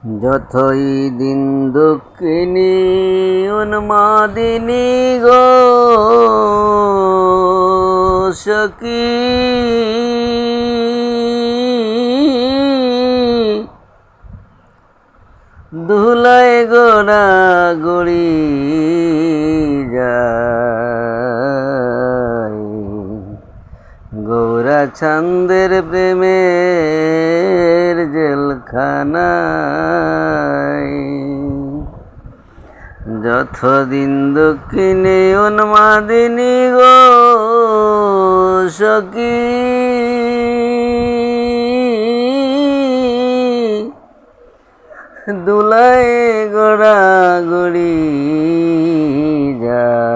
যতই দিন দুঃখিনী উন্মাদিনী গো সখী, ধুলায় গোড়া গড়ি যায় গৌরা ছন্দের প্রেমের জেলখানায়। যতদিন দুঃখিনী উন্মাদিনী গো সখী, দুলায় গোড়া গড়ি যায়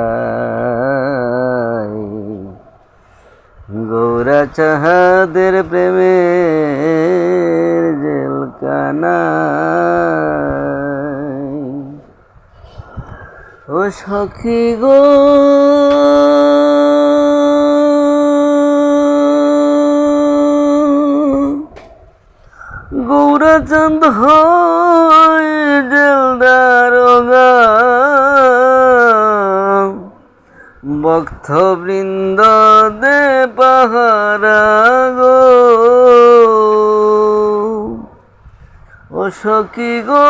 গৌরা চাহাদের প্রেমের জেলখানায়। ও সখী গো গৌরাচন্দ হয় জেলদারোগা, ভক্তবৃন্দ দে পাহারা গো। ও সখী গো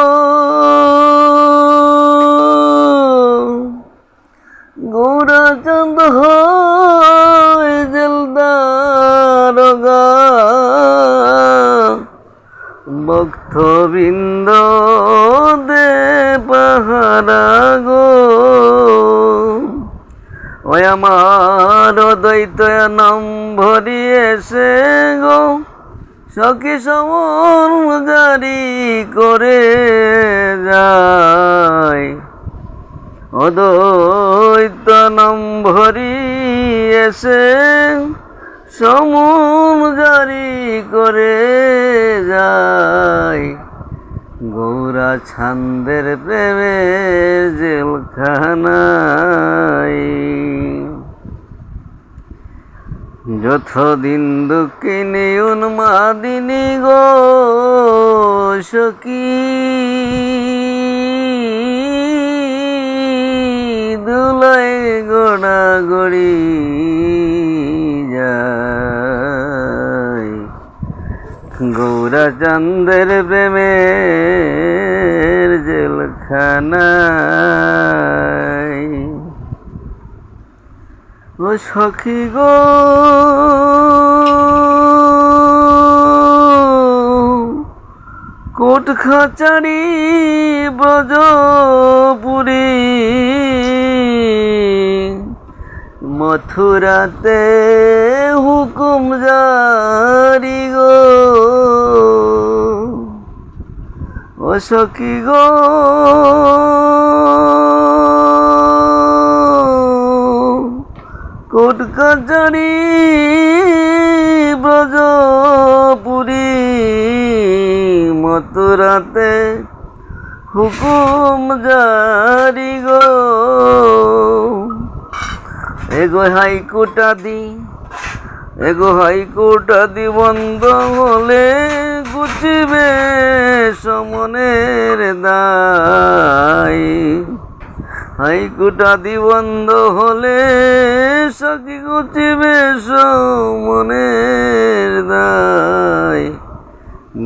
গৌরাচন্দ হয় জেলদারোগা, ভক্তবৃন্দ দে পাহারা গো। ওই আমার দ্বৈত নাম ভরিয়েছে গো সখী সমন জারি করে যায়। অদ্বৈত নাম ভরিয়েছে সমন জারি করে যায় গৌরা ছন্দের প্রেমের জেলখানায়। যতদিন দুঃখিনী উন্মাদিনী গো সখী, দুলায় গোড়া গড়ি যায় গৌরা চন্দের প্রেমের জেলখানায়। ও সখী গো কোট খাচারি ব্রজপুরী, মথুরাতে হুকুম জারি গো। ও সখী গো কোট কাচারি ব্রজপুরী, মথুরাতে হুকুম জারি গো। এগো হাইকোর্ট আদি বন্ধ হলে গুছিবে সমনের দায়। হাইকোর্ট আদি বন্ধ হলে সখী গুছিবে সমনের দায়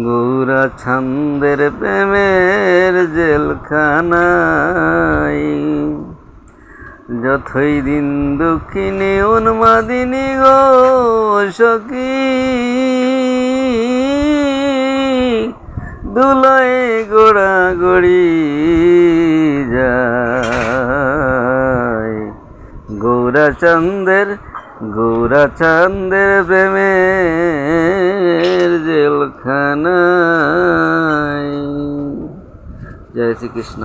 গৌরা ছন্দের প্রেমের জেলখানায়। যতই দিন দুঃখিনী উন্মাদিনী গো সখী, দুলায় গোড়া গড়ি যায় গৌরা চন্দের প্রেমের জেলখানায়। জয় শ্রীকৃষ্ণ।